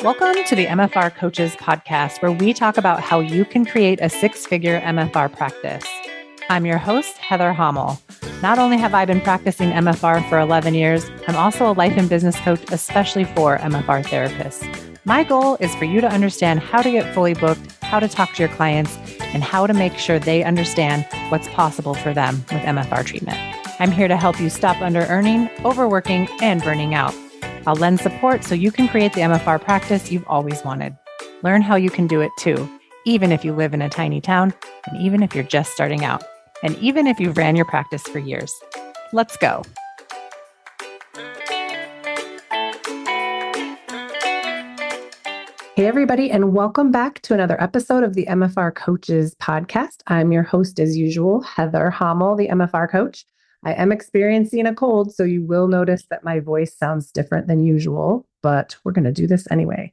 Welcome to the MFR Coaches podcast, where we talk about how you can create a six-figure MFR practice. I'm your host, Heather Hommel. Not only have I been practicing MFR for 11 years, I'm also a life and business coach, especially for MFR therapists. My goal is for you to understand how to get fully booked, how to talk to your clients, and how to make sure they understand what's possible for them with MFR treatment. I'm here to help you stop under-earning, overworking, and burning out. I'll lend support so you can create the MFR practice you've always wanted. Learn how you can do it too, even if you live in a tiny town, and even if you're just starting out, and even if you've ran your practice for years. Let's go. Hey, everybody, and welcome back to another episode of the MFR Coaches podcast. I'm your host, as usual, Heather Hommel, the MFR coach. I am experiencing a cold, so you will notice that my voice sounds different than usual, but we're going to do this anyway.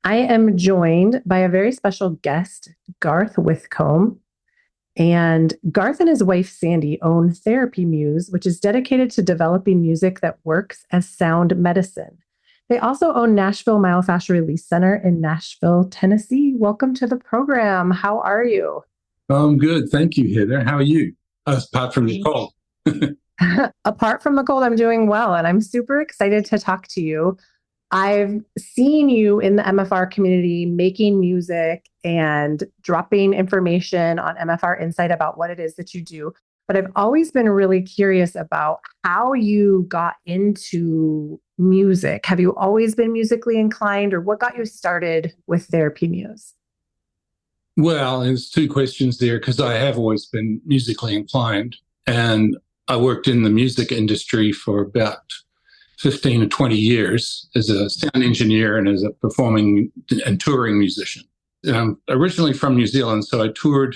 I am joined by a very special guest, Garth Whitcombe. And Garth and his wife, Sandy, own Therapy Muse, which is dedicated to developing music that works as sound medicine. They also own Nashville Myofascial Release Center in Nashville, Tennessee. Welcome to the program. How are you? I'm good. Thank you, Heather. How are you? Apart from the cold. Apart from the cold, I'm doing well, and I'm super excited to talk to you. I've seen you in the MFR community making music and dropping information on MFR Insight about what it is that you do. But I've always been really curious about how you got into music. Have you always been musically inclined, or what got you started with Therapy Muse? Well, there's two questions there because I have always been musically inclined, and I worked in the music industry for about 15 to 20 years as a sound engineer and as a performing and touring musician. And I'm originally from New Zealand, so I toured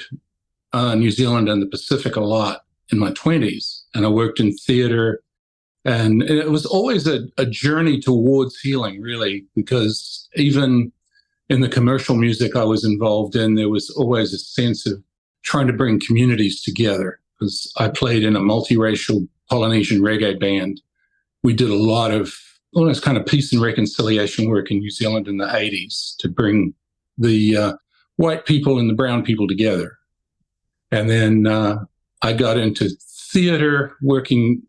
New Zealand and the Pacific a lot in my 20s, and I worked in theater. And it was always a journey towards healing, really, because even in the commercial music I was involved in, there was always a sense of trying to bring communities together, because I played in a multiracial Polynesian reggae band. We did a lot of almost kind of peace and reconciliation work in New Zealand in the 80s to bring the white people and the brown people together. And then I got into theater working.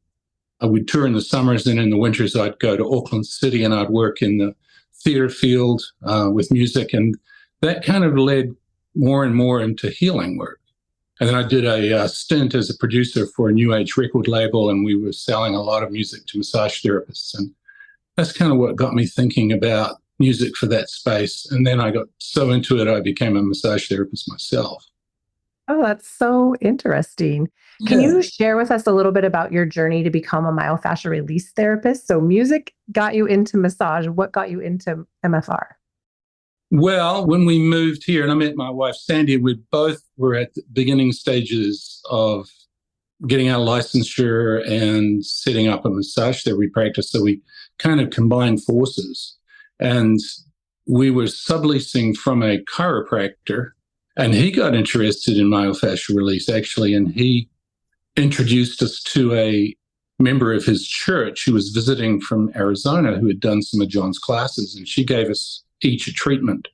I would tour in the summers, and in the winters I'd go to Auckland City and I'd work in the theater field with music. And that kind of led more and more into healing work. And then I did a stint as a producer for a new age record label, and we were selling a lot of music to massage therapists. And that's kind of what got me thinking about music for that space. And then I got so into it, I became a massage therapist myself. Oh, that's so interesting. Can you share with us a little bit about your journey to become a myofascial release therapist? So music got you into massage. What got you into MFR? Well, when we moved here and I met my wife, Sandy, we both were at the beginning stages of getting our licensure and setting up a massage therapy practice. So we kind of combined forces. And we were subleasing from a chiropractor, and he got interested in myofascial release, actually. And he introduced us to a member of his church who was visiting from Arizona, who had done some of John's classes. And she gave us each a treatment,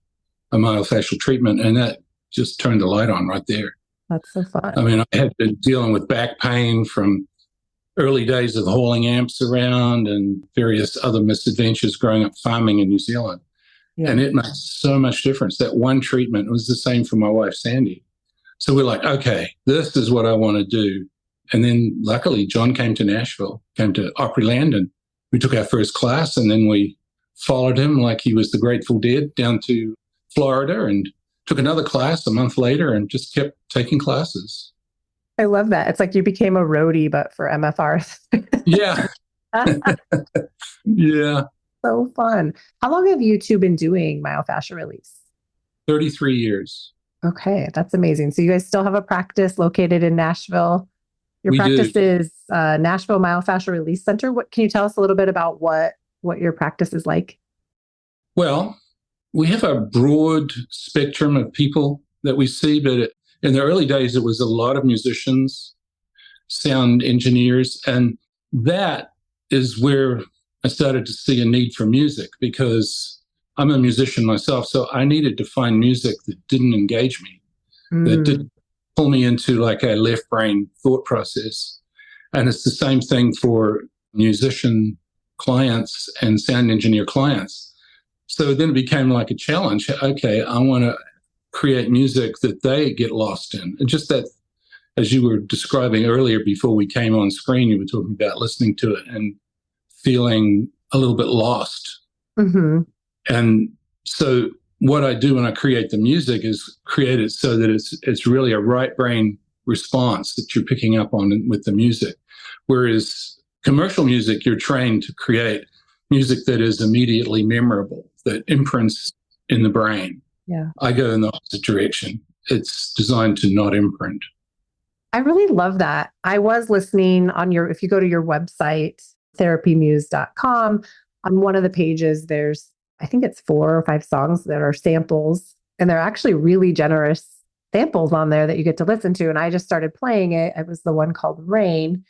a myofascial treatment, and that just turned the light on right there. That's so fun. I mean, I had been dealing with back pain from early days of hauling amps around and various other misadventures growing up farming in New Zealand. Yeah. And it made so much difference. That one treatment was the same for my wife, Sandy. So we're like, okay, this is what I want to do. And then luckily, John came to Nashville, came to Opryland, and we took our first class, and then we followed him like he was the Grateful Dead down to Florida and took another class a month later and just kept taking classes. I love that. It's like you became a roadie, but for MFR. Yeah. Yeah. So fun. How long have you two been doing myofascial release? 33 years. Okay, that's amazing. So you guys still have a practice located in Nashville. Your practice is Nashville Myofascial Release Center. What can you tell us a little bit about what your practice is like? Well, we have a broad spectrum of people that we see, but in the early days, it was a lot of musicians, sound engineers, and that is where I started to see a need for music, because I'm a musician myself, so I needed to find music that didn't engage me, that didn't pull me into like a left brain thought process. And it's the same thing for musician clients and sound engineer clients. So then it became like a challenge. Okay, I want to create music that they get lost in. And just that, as you were describing earlier before we came on screen, you were talking about listening to it and feeling a little bit lost. Mm-hmm. And so what I do when I create the music is create it so that it's really a right brain response that you're picking up on with the music. Whereas commercial music, you're trained to create music that is immediately memorable, that imprints in the brain. Yeah. I go in the opposite direction. It's designed to not imprint. I really love that. I was listening on if you go to your website, therapymuse.com, on one of the pages, there's, I think it's 4 or 5 songs that are samples, and they're actually really generous samples on there that you get to listen to. And I just started playing it. It was the one called Rain.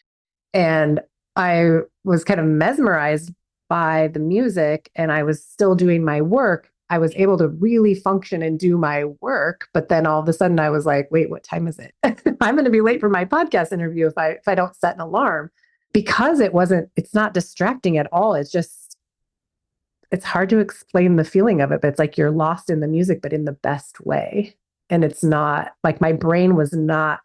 And I was kind of mesmerized by the music, and I was still doing my work. I was able to really function and do my work. But then all of a sudden I was like, wait, what time is it? I'm going to be late for my podcast interview if I don't set an alarm, because it's not distracting at all. It's hard to explain the feeling of it, but it's like you're lost in the music, but in the best way. And it's not like my brain was not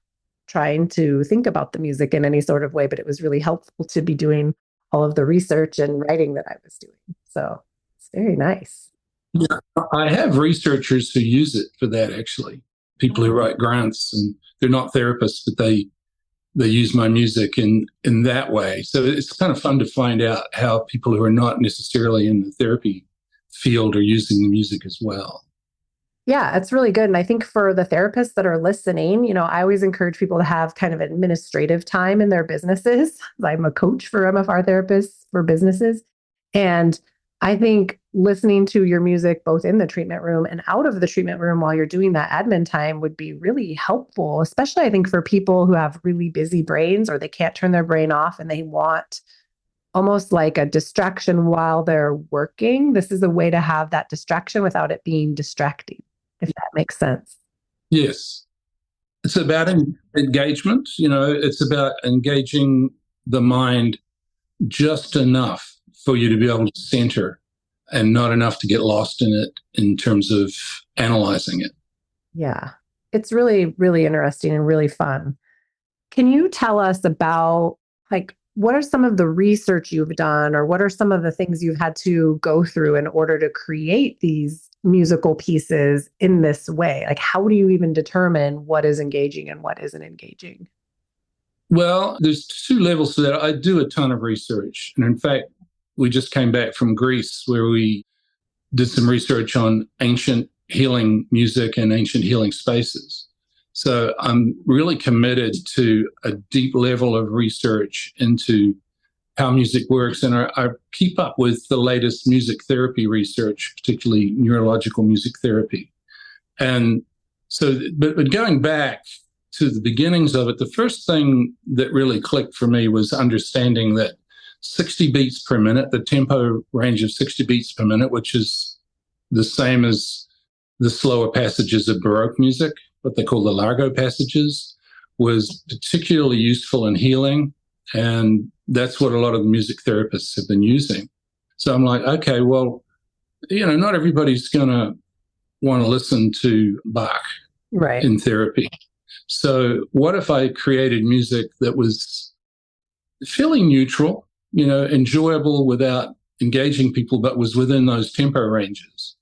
trying to think about the music in any sort of way, but it was really helpful to be doing all of the research and writing that I was doing. So it's very nice. Yeah, I have researchers who use it for that, actually. People who write grants, and they're not therapists, but they use my music in that way. So it's kind of fun to find out how people who are not necessarily in the therapy field are using the music as well. Yeah, it's really good. And I think for the therapists that are listening, I always encourage people to have kind of administrative time in their businesses. I'm a coach for MFR therapists for businesses. And I think listening to your music both in the treatment room and out of the treatment room while you're doing that admin time would be really helpful, especially I think for people who have really busy brains or they can't turn their brain off and they want almost like a distraction while they're working. This is a way to have that distraction without it being distracting, if that makes sense. Yes. It's about engagement. It's about engaging the mind just enough for you to be able to center and not enough to get lost in it in terms of analyzing it. Yeah, it's really, really interesting and really fun. Can you tell us about what are some of the research you've done, or what are some of the things you've had to go through in order to create these musical pieces in this way? Like, how do you even determine what is engaging and what isn't engaging? Well, there's 2 levels to that. I do a ton of research. And in fact, we just came back from Greece where we did some research on ancient healing music and ancient healing spaces. So I'm really committed to a deep level of research into how music works. And I keep up with the latest music therapy research, particularly neurological music therapy. And so, but going back to the beginnings of it, the first thing that really clicked for me was understanding that 60 beats per minute, the tempo range of 60 beats per minute, which is the same as the slower passages of Baroque music, what they call the largo passages, was particularly useful in healing. And that's what a lot of the music therapists have been using. So I'm like, okay, well, not everybody's going to want to listen to Bach in therapy. So what if I created music that was fairly neutral, enjoyable without engaging people, but was within those tempo ranges?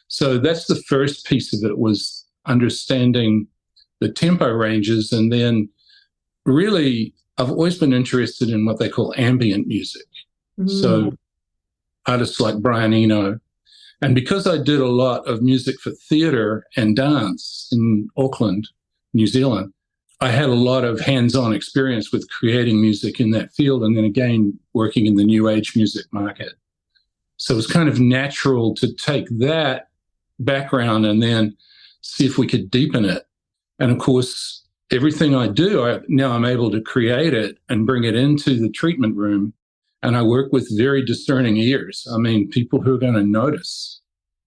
So that's the first piece of it, was understanding the tempo ranges. And then really, I've always been interested in what they call ambient music. So artists like Brian Eno. And because I did a lot of music for theatre and dance in Auckland, New Zealand, I had a lot of hands-on experience with creating music in that field, and then again, working in the new age music market. So it was kind of natural to take that background and then see if we could deepen it. And of course, everything I do, now I'm able to create it and bring it into the treatment room. And I work with very discerning ears. I mean, people who are going to notice.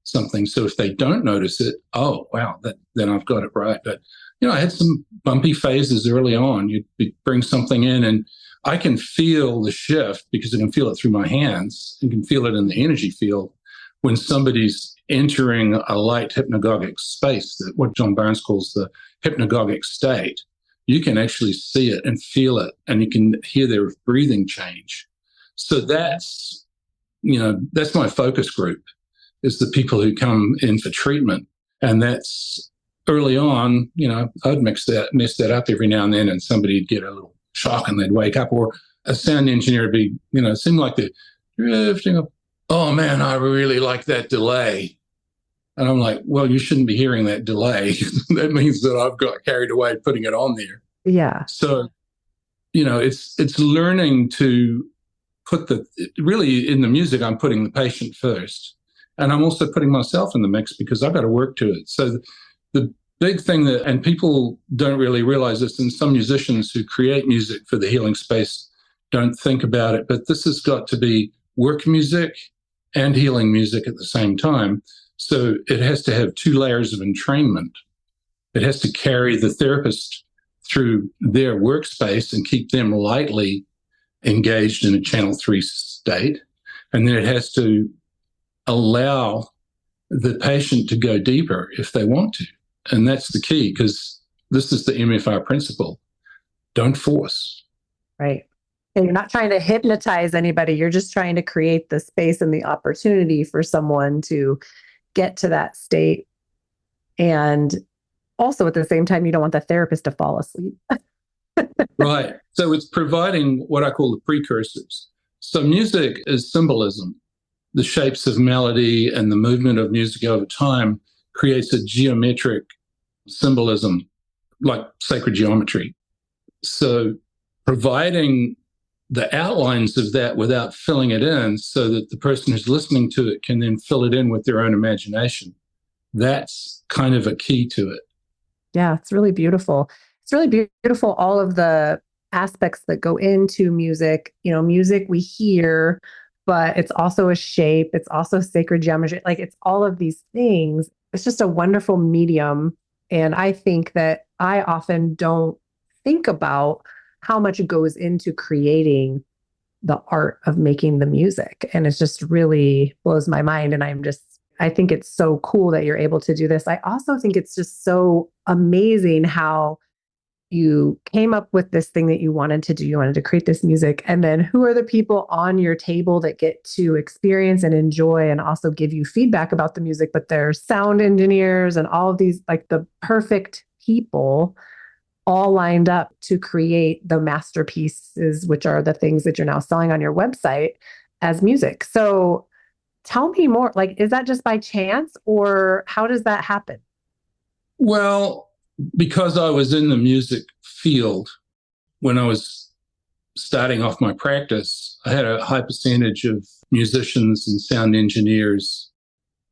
something. So if they don't notice it, oh, wow, then I've got it right. But, I had some bumpy phases early on. You'd bring something in and I can feel the shift because I can feel it through my hands and can feel it in the energy field when somebody's entering a light hypnagogic space, that what John Barnes calls the hypnagogic state. You can actually see it and feel it, and you can hear their breathing change. So that's my focus group, is the people who come in for treatment. And that's early on, I'd mess that up every now and then, and somebody'd get a little shock and they'd wake up, or a sound engineer would be, it seemed like they're drifting up. Oh man, I really like that delay. And I'm like, well, you shouldn't be hearing that delay. That means that I've got carried away putting it on there. Yeah. So, it's learning to really in the music, I'm putting the patient first. And I'm also putting myself in the mix because I've got to work to it. So the big thing and people don't really realize this, and some musicians who create music for the healing space don't think about it, but this has got to be work music and healing music at the same time. So it has to have two layers of entrainment. It has to carry the therapist through their workspace and keep them lightly engaged in a channel 3 state. And then it has to allow the patient to go deeper if they want to. And that's the key, because this is the MFR principle. Don't force. Right. And you're not trying to hypnotize anybody. You're just trying to create the space and the opportunity for someone to get to that state. And also at the same time, you don't want the therapist to fall asleep. Right. So it's providing what I call the precursors. So music is symbolism. The shapes of melody and the movement of music over time creates a geometric symbolism, like sacred geometry. So providing the outlines of that without filling it in, so that the person who's listening to it can then fill it in with their own imagination. That's kind of a key to it. Yeah, it's really beautiful. It's really beautiful, all of the aspects that go into music. Music we hear, but it's also a shape. It's also sacred geometry. Like, it's all of these things. It's just a wonderful medium. And I think that I often don't think about how much goes into creating the art of making the music. And it just really blows my mind. And I think it's so cool that you're able to do this. I also think it's just so amazing how you came up with this thing that you wanted to do. You wanted to create this music. And then who are the people on your table that get to experience and enjoy and also give you feedback about the music? But there's sound engineers and all of these, like, the perfect people all lined up to create the masterpieces, which are the things that you're now selling on your website as music. So tell me more, like, is that just by chance, or how does that happen? Well, because I was in the music field when I was starting off my practice, I had a high percentage of musicians and sound engineers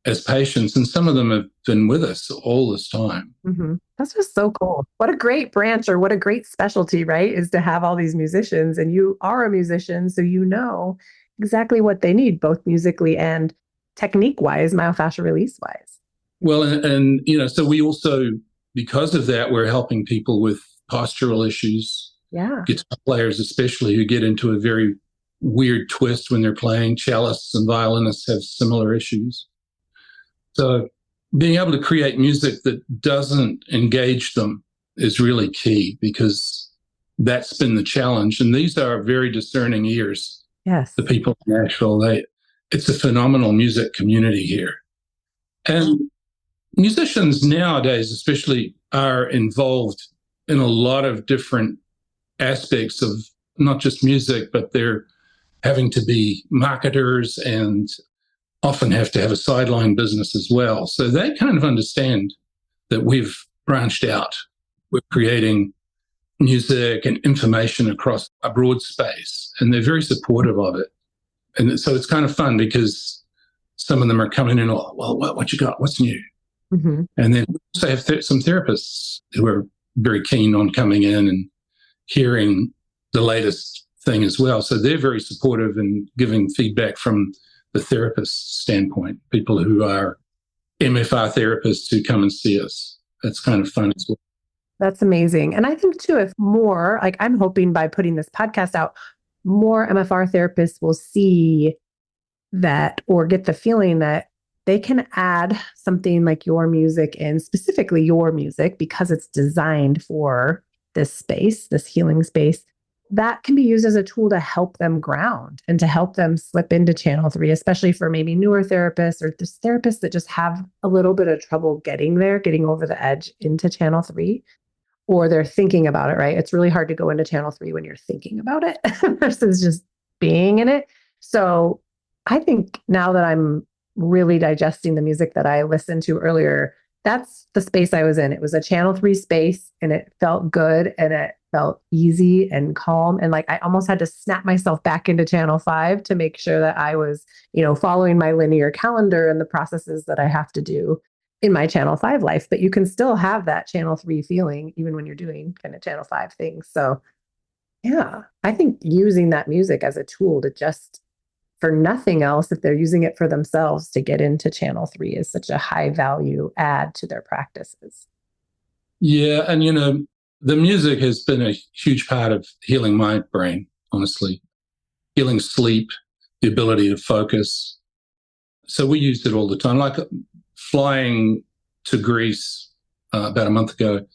as patients, and some of them have been with us all this time. Mm-hmm. That's just so cool. What a great branch, or what a great specialty, right? Is to have all these musicians, and you are a musician, so you know exactly what they need, both musically and technique-wise, myofascial release-wise. Well, and so we also, because of that, we're helping people with postural issues. Yeah. Guitar players especially, who get into a very weird twist when they're playing. Cellists and violinists have similar issues. So being able to create music that doesn't engage them is really key, because that's been the challenge. And these are very discerning ears. Yes. The people in Nashville, it's a phenomenal music community here. And musicians nowadays especially are involved in a lot of different aspects of not just music, but they're having to be marketers and often have to have a sideline business as well. So they kind of understand that we've branched out. We're creating music and information across a broad space, and they're very supportive of it. And so it's kind of fun, because some of them are coming in, well, what you got? What's new? Mm-hmm. And then we also have some therapists who are very keen on coming in and hearing the latest thing as well. So they're very supportive and giving feedback from the therapist standpoint, people who are MFR therapists who come and see us. That's kind of fun as well. That's amazing. And I think too, if more, like I'm hoping by putting this podcast out, more MFR therapists will see that or get the feeling that they can add something like your music in, specifically your music, because it's designed for this space, this healing space, that can be used as a tool to help them ground and to help them slip into channel 3, especially for maybe newer therapists or just therapists that just have a little bit of trouble getting there, getting over the edge into channel 3, or they're thinking about it, right? It's really hard to go into channel 3 when you're thinking about it versus just being in it. So I think now that I'm really digesting the music that I listened to earlier, that's the space I was in. It was a channel 3 space and it felt good and it felt easy and calm. And like I almost had to snap myself back into channel 5 to make sure that I was, following my linear calendar and the processes that I have to do in my channel 5 life. But you can still have that channel 3 feeling even when you're doing kind of channel 5 things. So yeah, I think using that music as a tool to just, for nothing else, if they're using it for themselves to get into channel 3 is such a high value add to their practices. Yeah. And, the music has been a huge part of healing my brain, honestly, healing sleep, the ability to focus. So we used it all the time, like flying to Greece about a month ago.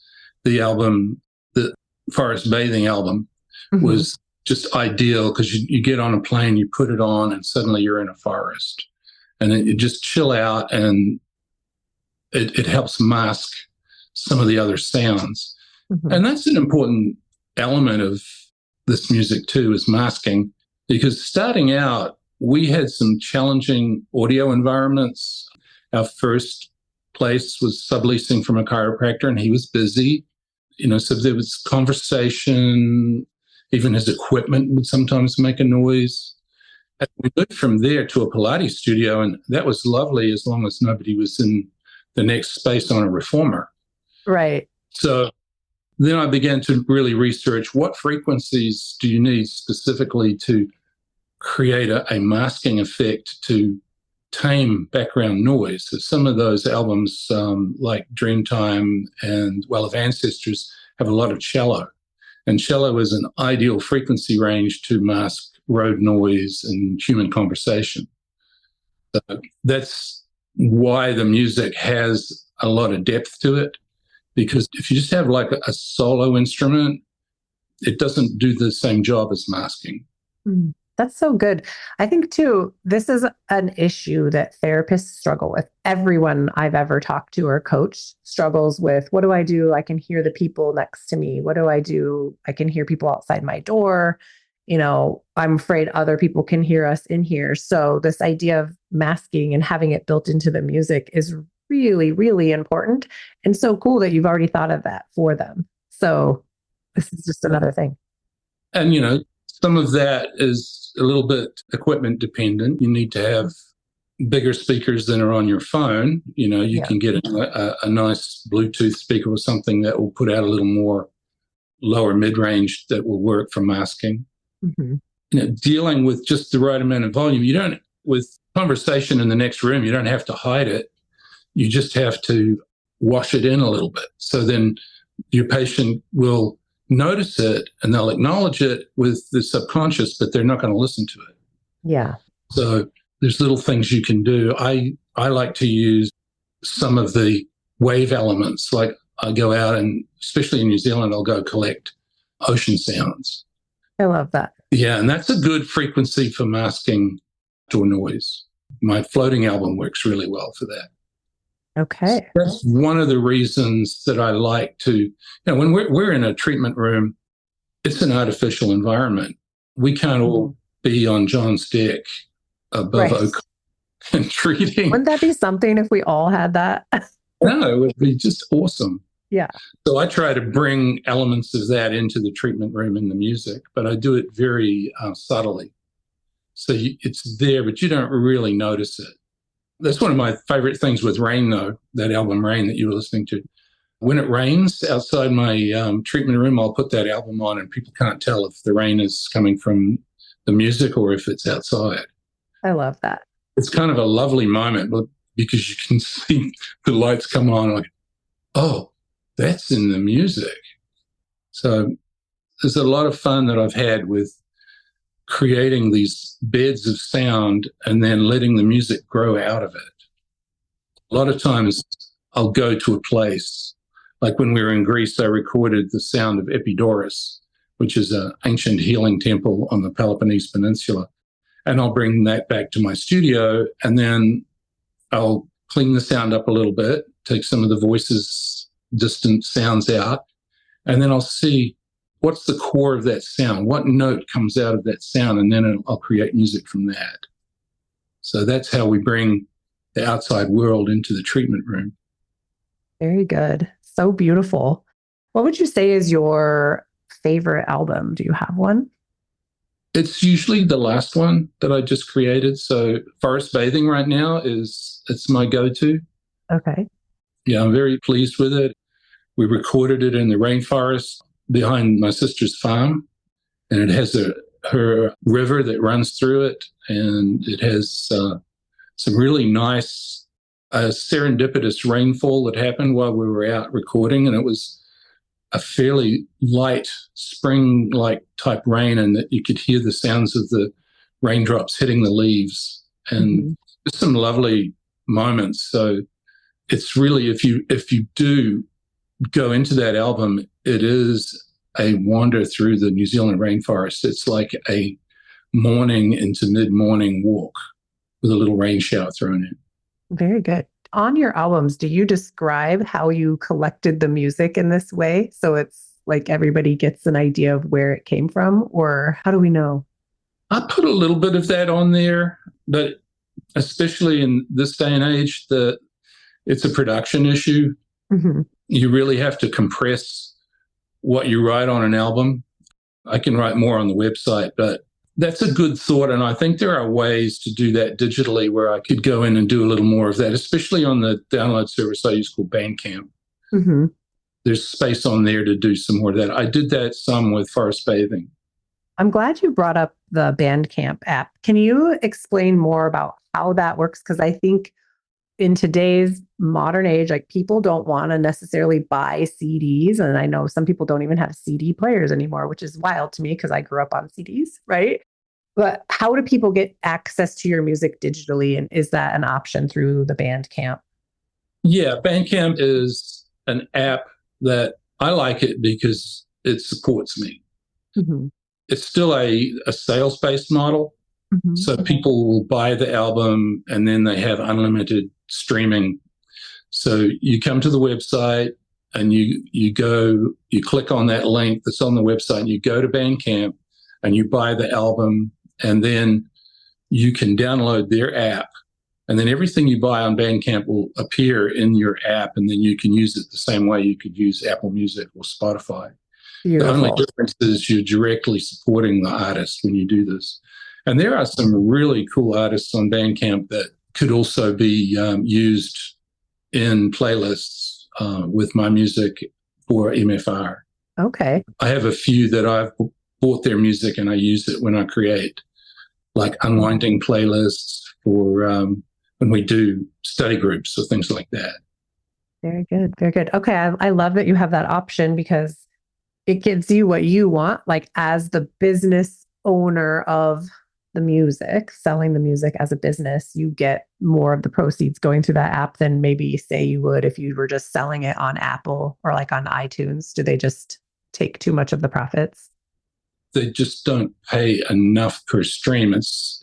The album, the Forest Bathing album, was just ideal because you get on a plane, you put it on, and suddenly you're in a forest, and you just chill out, and it helps mask some of the other sounds. And that's an important element of this music too, is masking, because starting out, we had some challenging audio environments. Our first place was subleasing from a chiropractor, and he was busy, so there was conversation. Even his equipment would sometimes make a noise. And we moved from there to a Pilates studio, and that was lovely as long as nobody was in the next space on a reformer. Right. So then I began to really research what frequencies do you need specifically to create a masking effect to tame background noise. So some of those albums, like Dreamtime and Well of Ancestors, have a lot of cello. And cello is an ideal frequency range to mask road noise and human conversation. So that's why the music has a lot of depth to it, because if you just have like a solo instrument, it doesn't do the same job as masking. That's so good. I think too, this is an issue that therapists struggle with. Everyone I've ever talked to or coached struggles with, what do I do? I can hear the people next to me. What do I do? I can hear people outside my door. I'm afraid other people can hear us in here. So this idea of masking and having it built into the music is really, really important. And so cool that you've already thought of that for them. So this is just another thing. And, some of that is a little bit equipment dependent. You need to have bigger speakers than are on your phone. You can get a nice Bluetooth speaker or something that will put out a little more lower mid-range that will work for masking. Dealing with just the right amount of volume. With conversation in the next room, you don't have to hide it. You just have to wash it in a little bit. So then your patient will notice it and they'll acknowledge it with the subconscious, but they're not going to listen to it. Yeah. So there's little things you can do. I like to use some of the wave elements. Like I go out and, especially in New Zealand, I'll go collect ocean sounds. I love that. Yeah, and that's a good frequency for masking door noise. My floating album works really well for that. Okay. So that's one of the reasons that I like to, when we're in a treatment room, it's an artificial environment. We can't all be on John's deck above oak and treating. Wouldn't that be something if we all had that? No, it would be just awesome. Yeah. So I try to bring elements of that into the treatment room in the music, but I do it very subtly. So it's there, but you don't really notice it. That's one of my favorite things with Rain, though, that album Rain that you were listening to. When it rains outside my treatment room, I'll put that album on and people can't tell if the rain is coming from the music or if it's outside. I love that. It's kind of a lovely moment. But because you can see the lights come on, like, oh, that's in the music. So there's a lot of fun that I've had with creating these beds of sound and then letting the music grow out of it. A lot of times I'll go to a place, like when we were in Greece, I recorded the sound of Epidaurus, which is an ancient healing temple on the Peloponnese Peninsula. And I'll bring that back to my studio, and then I'll clean the sound up a little bit, take some of the voices, distant sounds out, and then I'll see what's the core of that sound, what note comes out of that sound, and then I'll create music from that. So that's how we bring the outside world into the treatment room. Very good. So beautiful. What would you say is your favorite album? Do you have one? It's usually the last one that I just created. So Forest Bathing right now it's my go-to. Okay. Yeah, I'm very pleased with it. We recorded it in the rainforest behind my sister's farm, and it has her river that runs through it, and it has some really nice serendipitous rainfall that happened while we were out recording, and it was a fairly light spring-like type rain, and that you could hear the sounds of the raindrops hitting the leaves, and just some lovely moments. So it's really, if you do go into that album, it is a wander through the New Zealand rainforest. It's like a morning into mid-morning walk with a little rain shower thrown in. Very good. On your albums, do you describe how you collected the music in this way? So it's like everybody gets an idea of where it came from, or how do we know? I put a little bit of that on there, but especially in this day and age, it's a production issue. Mm-hmm. You really have to compress what you write on an album. I can write more on the website, but that's a good thought. And I think there are ways to do that digitally where I could go in and do a little more of that, especially on the download service I use called Bandcamp. Mm-hmm. There's space on there to do some more of that. I did that some with Forest Bathing. I'm glad you brought up the Bandcamp app. Can you explain more about how that works? Because I think in today's modern age, like people don't want to necessarily buy CDs. And I know some people don't even have CD players anymore, which is wild to me because I grew up on CDs, right? But how do people get access to your music digitally? And is that an option through the Bandcamp? Yeah, Bandcamp is an app that I like it because it supports me. Mm-hmm. It's still a sales-based model. Mm-hmm. So people will buy the album and then they have unlimited streaming. So you come to the website and you go, you click on that link that's on the website, and you go to Bandcamp and you buy the album, and then you can download their app, and then everything you buy on Bandcamp will appear in your app, and then you can use it the same way you could use Apple Music or Spotify. Beautiful. The only difference is you're directly supporting the artist when you do this. And there are some really cool artists on Bandcamp that could also be used in playlists with my music for MFR. Okay. I have a few that I've bought their music and I use it when I create like unwinding playlists for when we do study groups or things like that. Very good. Very good. Okay. I love that you have that option because it gives you what you want, like as the business owner of the music, selling the music as a business, you get more of the proceeds going through that app than maybe say you would if you were just selling it on Apple or like on iTunes. Do they just take too much of the profits? They just don't pay enough per stream. It's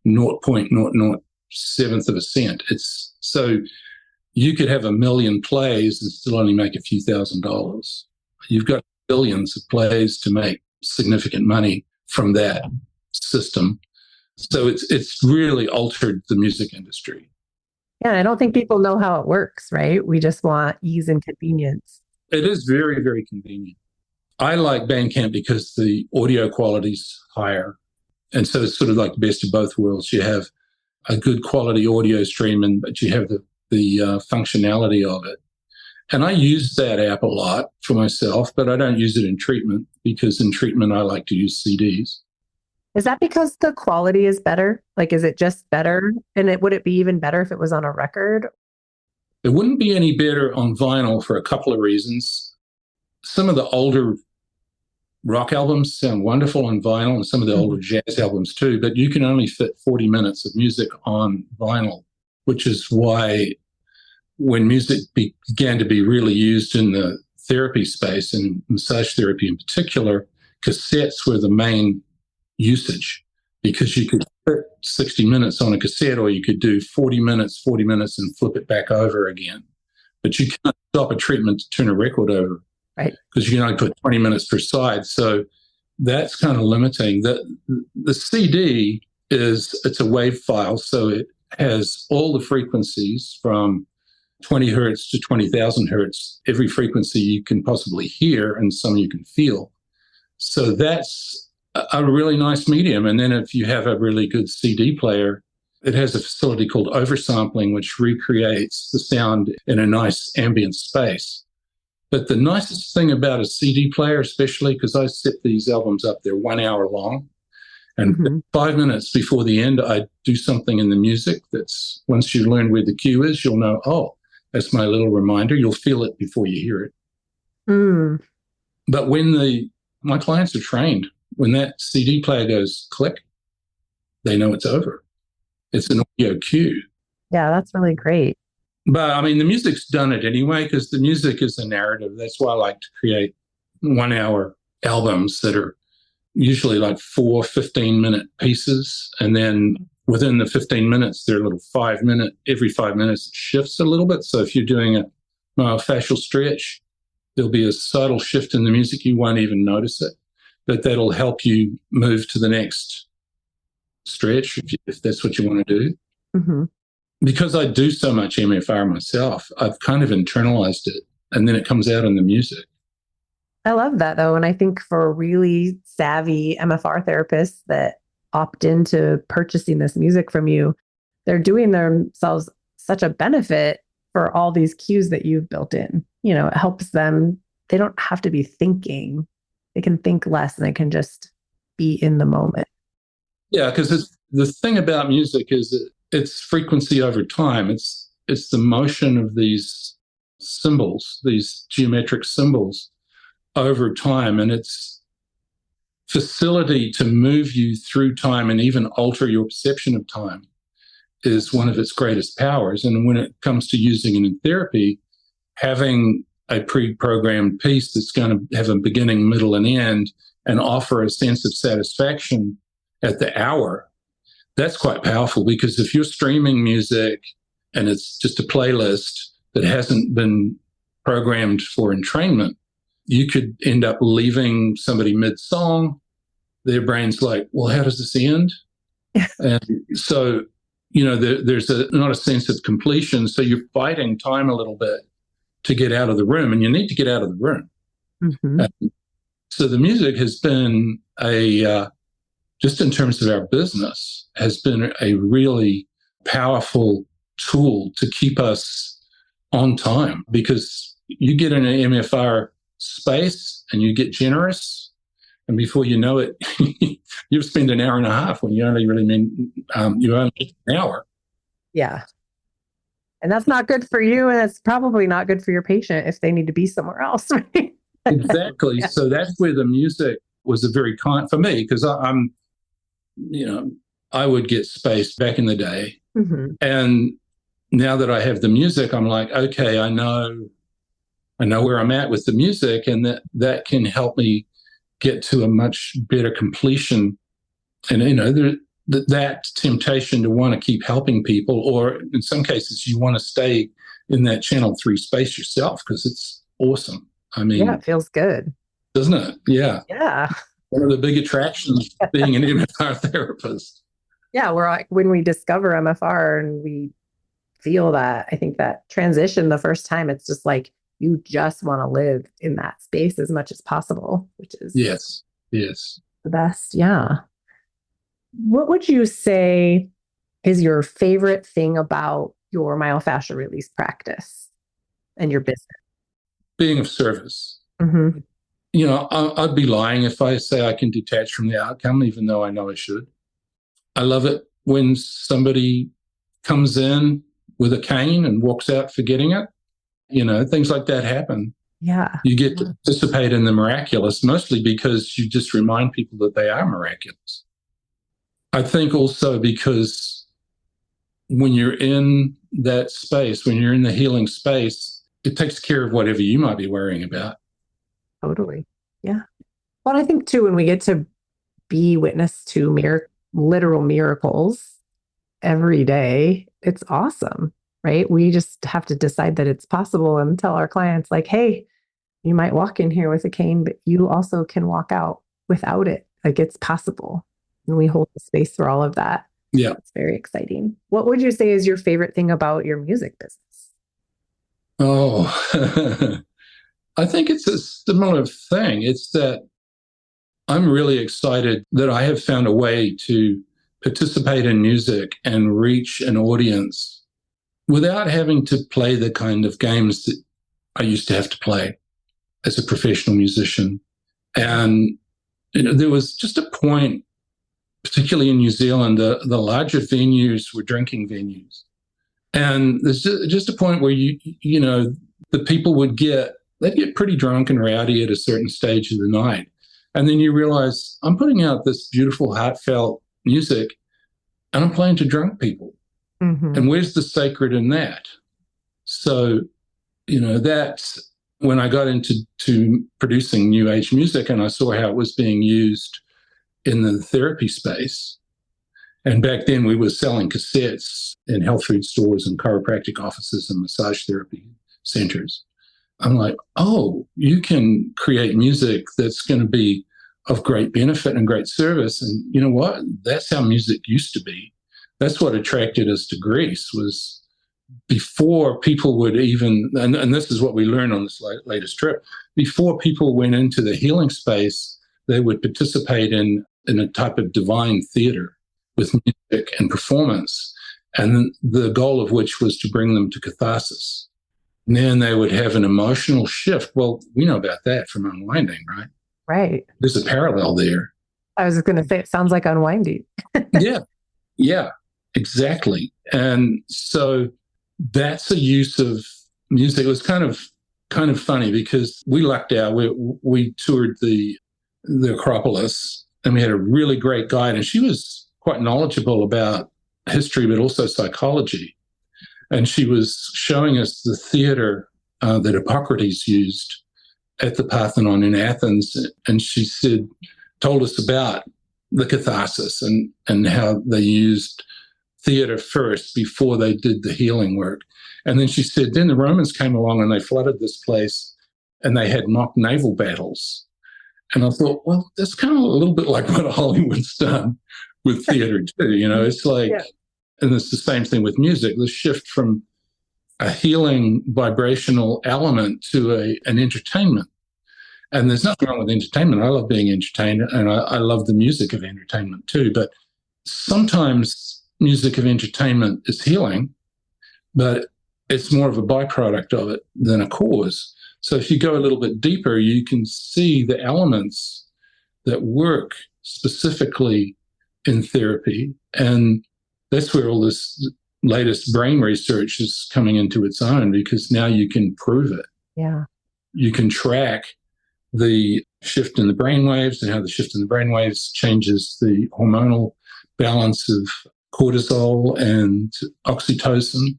0.007 of a cent. It's so you could have 1 million plays and still only make a few $1,000s. You've got billions of plays to make significant money from that system. So it's really altered the music industry. Yeah, I don't think people know how it works, right? We just want ease and convenience. It is very, very convenient. I like Bandcamp because the audio quality's higher. And so it's sort of like the best of both worlds. You have a good quality audio stream, but you have the functionality of it. And I use that app a lot for myself, but I don't use it in treatment because in treatment, I like to use CDs. Is that because the quality is better? Like, is it just better? And would it be even better if it was on a record? It wouldn't be any better on vinyl for a couple of reasons. Some of the older rock albums sound wonderful on vinyl, and some of the older jazz albums too, but you can only fit 40 minutes of music on vinyl, which is why when music began to be really used in the therapy space, and massage therapy in particular, cassettes were the main usage, because you could put 60 minutes on a cassette, or you could do 40 minutes, and flip it back over again. But you can't stop a treatment to turn a record over, right? Because you can only put 20 minutes per side. So that's kind of limiting. The CD it's a wave file, so it has all the frequencies from 20 hertz to 20,000 hertz, every frequency you can possibly hear and some you can feel. So that's a really nice medium. And then if you have a really good CD player, it has a facility called oversampling, which recreates the sound in a nice ambient space. But the nicest thing about a CD player, especially because I set these albums up, they're 1 hour long. And 5 minutes before the end, I do something in the music that's, once you learn where the cue is, you'll know, oh, that's my little reminder. You'll feel it before you hear it. But when my clients are trained, when that CD player goes click, they know it's over. It's an audio cue. Yeah, that's really great. But I mean, the music's done it anyway, because the music is a narrative. That's why I like to create 1 hour albums that are usually like 4 15-minute pieces. And then within the 15 minutes, they're a little 5 minute, every 5 minutes it shifts a little bit. So if you're doing a myofascial stretch, there'll be a subtle shift in the music. You won't even notice it, but that'll help you move to the next stretch if that's what you want to do. Because I do so much MFR myself, I've kind of internalized it, and then it comes out in the music. I love that, though. And I think for really savvy MFR therapists that opt into purchasing this music from you, they're doing themselves such a benefit for all these cues that you've built in. You know, it helps them. They don't have to be thinking. They can think less, and they can just be in the moment. Yeah, because the thing about music is that it's frequency over time. It's the motion of these symbols, these geometric symbols over time, and its facility to move you through time and even alter your perception of time is one of its greatest powers. And when it comes to using it in therapy, having a pre-programmed piece that's going to have a beginning, middle, and end and offer a sense of satisfaction at the hour, that's quite powerful. Because if you're streaming music and it's just a playlist that hasn't been programmed for entrainment, you could end up leaving somebody mid-song. Their brain's like, well, how does this end? And so, you know, there's not a sense of completion. So you're fighting time a little bit to get out of the room, and you need to get out of the room. So the music has been just in terms of our business, has been a really powerful tool to keep us on time, because you get in an MFR space and you get generous, and before you know it, you've spent an hour and a half when you only really you only need an hour. Yeah. And that's not good for you, and it's probably not good for your patient if they need to be somewhere else. Right? Exactly. Yeah. So that's where the music was a very kind for me, because I'm, you know, I would get spaced back in the day. And now that I have the music, I'm like, okay, I know where I'm at with the music, and that can help me get to a much better completion. And, you know, that temptation to want to keep helping people, or in some cases, you want to stay in that channel 3 space yourself, because it's awesome. I mean, yeah, it feels good. Doesn't it? Yeah. Yeah. One of the big attractions of being an MFR therapist. Yeah, we're like, when we discover MFR and we feel that, I think that transition the first time, it's just like you just want to live in that space as much as possible, which is yes, the best. Yeah. What would you say is your favorite thing about your myofascial release practice and your business? Being of service. I'd be lying if I say I can detach from the outcome, even though I know I should. I love it when somebody comes in with a cane and walks out forgetting it. Things like that happen. Yeah. You get to participate in the miraculous, mostly because you just remind people that they are miraculous. I think also because when you're in that space, when you're in the healing space, it takes care of whatever you might be worrying about. Totally. Yeah. Well, I think too, when we get to be witness to literal miracles every day, it's awesome, right? We just have to decide that it's possible and tell our clients, like, hey, you might walk in here with a cane, but you also can walk out without it. Like, it's possible. And we hold the space for all of that. Yeah. It's very exciting. What would you say is your favorite thing about your music business? Oh, I think it's a similar thing. It's that I'm really excited that I have found a way to participate in music and reach an audience without having to play the kind of games that I used to have to play as a professional musician. And there was just a point, particularly in New Zealand, the larger venues were drinking venues. And there's just a point where the people they'd get pretty drunk and rowdy at a certain stage of the night. And then you realize, I'm putting out this beautiful, heartfelt music and I'm playing to drunk people. Mm-hmm. And where's the sacred in that? So, that's when I got into producing new age music and I saw how it was being used in the therapy space. And back then we were selling cassettes in health food stores and chiropractic offices and massage therapy centers. I'm like, oh, you can create music that's going to be of great benefit and great service. And you know what? That's how music used to be. That's what attracted us to Greece, was before people would even, and this is what we learned on this latest trip, before people went into the healing space, they would participate in a type of divine theater with music and performance, and the goal of which was to bring them to catharsis. And then they would have an emotional shift. Well, we know about that from unwinding, right? Right. There's a parallel there. I was going to say, it sounds like unwinding. Yeah, exactly. And so that's a use of music. It was kind of funny because we lucked out. We toured the Acropolis and we had a really great guide, and she was quite knowledgeable about history, but also psychology. And she was showing us the theater that Hippocrates used at the Parthenon in Athens. And she told us about the catharsis and how they used theater first before they did the healing work. And then she said, then the Romans came along and they flooded this place and they had mock naval battles. And I thought, well, that's kind of a little bit like what Hollywood's done with theater too. It's like, yeah. And it's the same thing with music, the shift from a healing vibrational element to an entertainment. And there's nothing wrong with entertainment. I love being entertained, and I love the music of entertainment too. But sometimes music of entertainment is healing, but it's more of a byproduct of it than a cause. So if you go a little bit deeper, you can see the elements that work specifically in therapy. And that's where all this latest brain research is coming into its own, because now you can prove it. Yeah. You can track the shift in the brain waves and how the shift in the brain waves changes the hormonal balance of cortisol and oxytocin.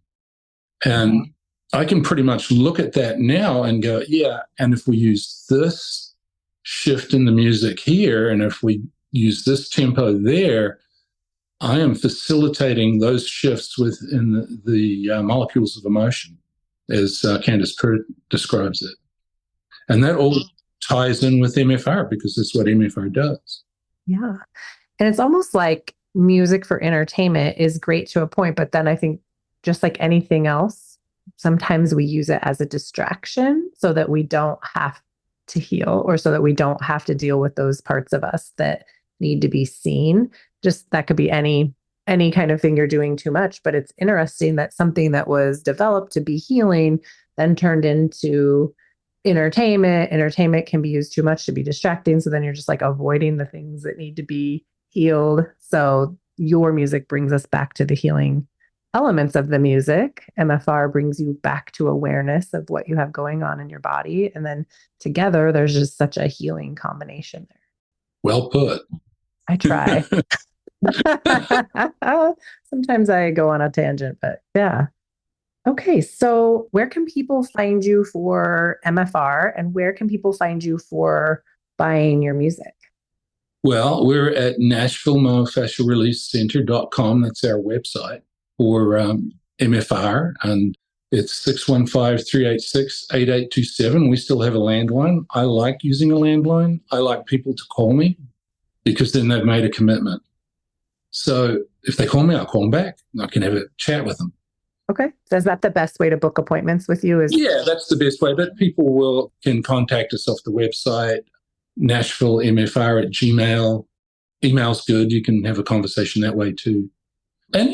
And I can pretty much look at that now and go, yeah, and if we use this shift in the music here, and if we use this tempo there, I am facilitating those shifts within the molecules of emotion, as Candace Pert describes it. And that all ties in with MFR, because that's what MFR does. Yeah. And it's almost like music for entertainment is great to a point, but then I think just like anything else, sometimes we use it as a distraction so that we don't have to heal, or so that we don't have to deal with those parts of us that need to be seen. Just that could be any kind of thing you're doing too much. But it's interesting that something that was developed to be healing then turned into entertainment. Entertainment can be used too much to be distracting. So then you're just like avoiding the things that need to be healed. So your music brings us back to the healing elements of the music. MFR brings you back to awareness of what you have going on in your body. And then together, there's just such a healing combination there. Well put. I try. Sometimes I go on a tangent, but yeah. Okay, so where can people find you for MFR and where can people find you for buying your music? Well, we're at Nashville Myofascial Release Center.com. That's our website for MFR. And it's 615-386-8827. We still have a landline. I like using a landline. I like people to call me because then they've made a commitment. So if they call me, I'll call them back. I can have a chat with them. Okay. So is that the best way to book appointments with you? Yeah, that's the best way. But people can contact us off the website, NashvilleMFR@gmail. Email's good. You can have a conversation that way too. And,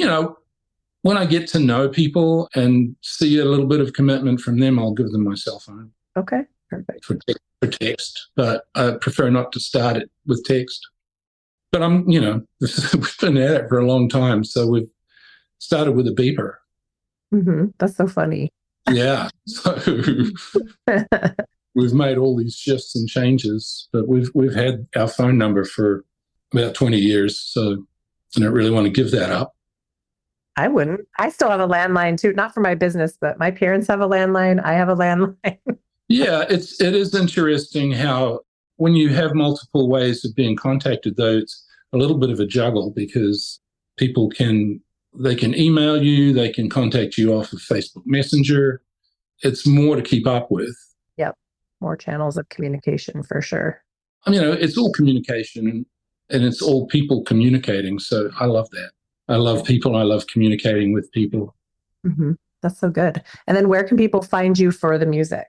when I get to know people and see a little bit of commitment from them, I'll give them my cell phone. Okay, perfect. For text. But I prefer not to start it with text. But we've been at it for a long time. So we've started with a beeper. Mm-hmm. That's so funny. Yeah. So we've made all these shifts and changes, but we've had our phone number for about 20 years. So I don't really want to give that up. I wouldn't. I still have a landline too, not for my business, but my parents have a landline. I have a landline. Yeah, it is interesting how when you have multiple ways of being contacted, though, it's a little bit of a juggle because people can email you, they can contact you off of Facebook Messenger. It's more to keep up with. Yep. More channels of communication for sure. It's all communication and it's all people communicating. So I love that. I love people. I love communicating with people. Mm-hmm. That's so good. And then where can people find you for the music?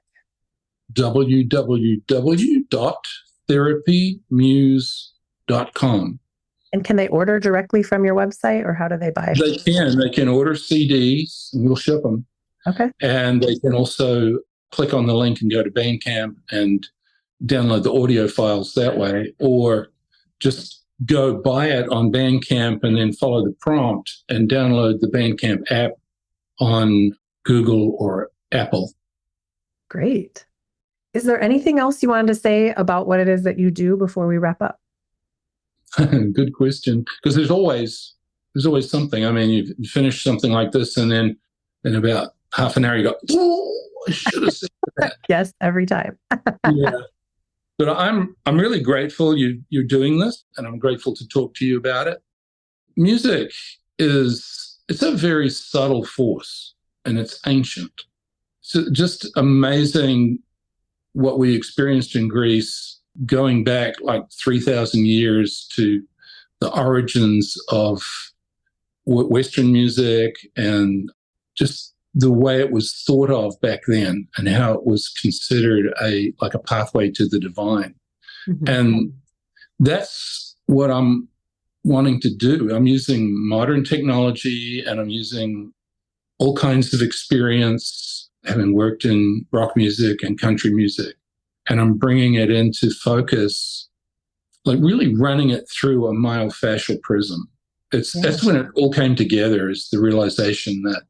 www.therapymuse.com. And can they order directly from your website or how do they buy it? They can. They can order CDs and we'll ship them. Okay. And they can also click on the link and go to Bandcamp and download the audio files that way, or just go buy it on Bandcamp and then follow the prompt and download the Bandcamp app on Google or Apple. Great. Is there anything else you wanted to say about what it is that you do before we wrap up? Good question. Because there's always something. You finish something like this and then in about half an hour you go, oh, I should have said that. Yes, every time. Yeah. But I'm really grateful you're doing this, and I'm grateful to talk to you about it. Music it's a very subtle force, and it's ancient. So just amazing what we experienced in Greece, going back like 3,000 years to the origins of Western music and just the way it was thought of back then and how it was considered a pathway to the divine. Mm-hmm. And that's what I'm wanting to do. I'm using modern technology and I'm using all kinds of experience, having worked in rock music and country music, and I'm bringing it into focus, like really running it through a myofascial prism. That's when it all came together, is the realization that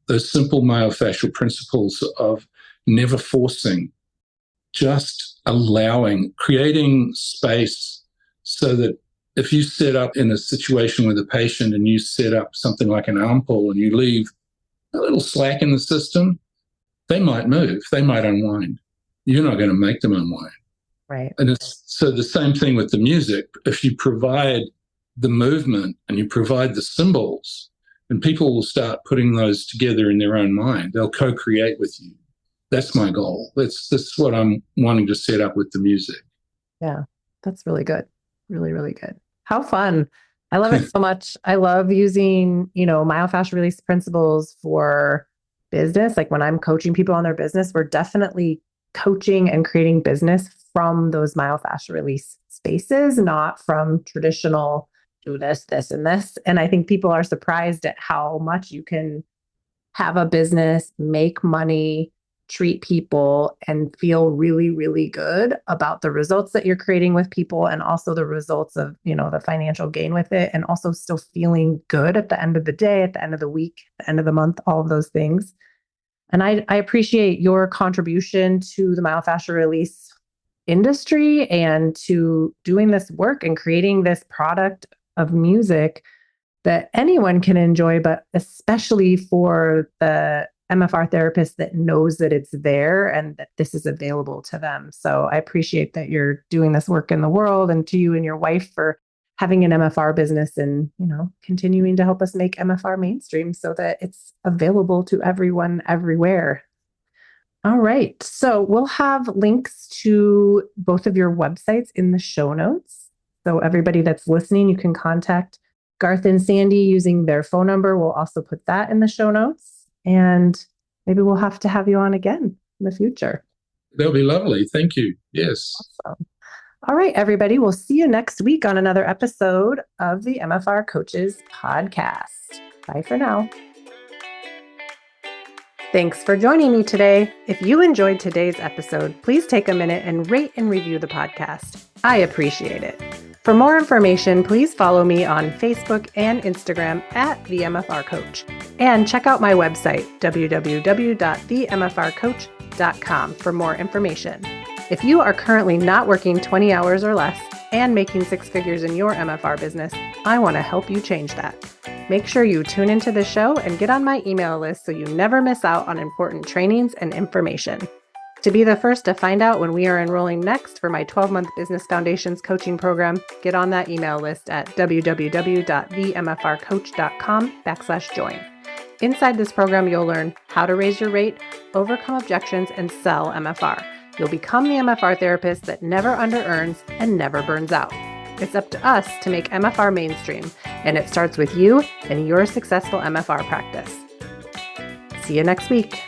those simple myofascial principles of never forcing, just allowing, creating space so that if you set up in a situation with a patient and you set up something like an arm pull and you leave a little slack in the system, they might move, they might unwind. You're not going to make them unwind. Right. And so the same thing with the music. If you provide the movement and you provide the symbols, and people will start putting those together in their own mind. They'll co-create with you. That's my goal. That's what I'm wanting to set up with the music. Yeah, that's really good. Really, really good. How fun. I love it so much. I love using, myofascial release principles for business. Like when I'm coaching people on their business, we're definitely coaching and creating business from those myofascial release spaces, not from traditional do this, this, and this. And I think people are surprised at how much you can have a business, make money, treat people and feel really, really good about the results that you're creating with people, and also the results of, the financial gain with it, and also still feeling good at the end of the day, at the end of the week, the end of the month, all of those things. And I appreciate your contribution to the myofascial release industry and to doing this work and creating this product of music that anyone can enjoy, but especially for the MFR therapist that knows that it's there and that this is available to them. So I appreciate that you're doing this work in the world, and to you and your wife for having an MFR business and, continuing to help us make MFR mainstream so that it's available to everyone everywhere. All right. So we'll have links to both of your websites in the show notes. So everybody that's listening, you can contact Garth and Sandy using their phone number. We'll also put that in the show notes. And maybe we'll have to have you on again in the future. That'll be lovely. Thank you. Yes. Awesome. All right, everybody. We'll see you next week on another episode of the MFR Coaches Podcast. Bye for now. Thanks for joining me today. If you enjoyed today's episode, please take a minute and rate and review the podcast. I appreciate it. For more information, please follow me on Facebook and Instagram at The MFR Coach. And check out my website, www.themfrcoach.com, for more information. If you are currently not working 20 hours or less and making six figures in your MFR business, I want to help you change that. Make sure you tune into the show and get on my email list so you never miss out on important trainings and information. To be the first to find out when we are enrolling next for my 12-month Business Foundations coaching program, get on that email list at www.themfrcoach.com/join. Inside this program, you'll learn how to raise your rate, overcome objections, and sell MFR. You'll become the MFR therapist that never under-earns and never burns out. It's up to us to make MFR mainstream, and it starts with you and your successful MFR practice. See you next week.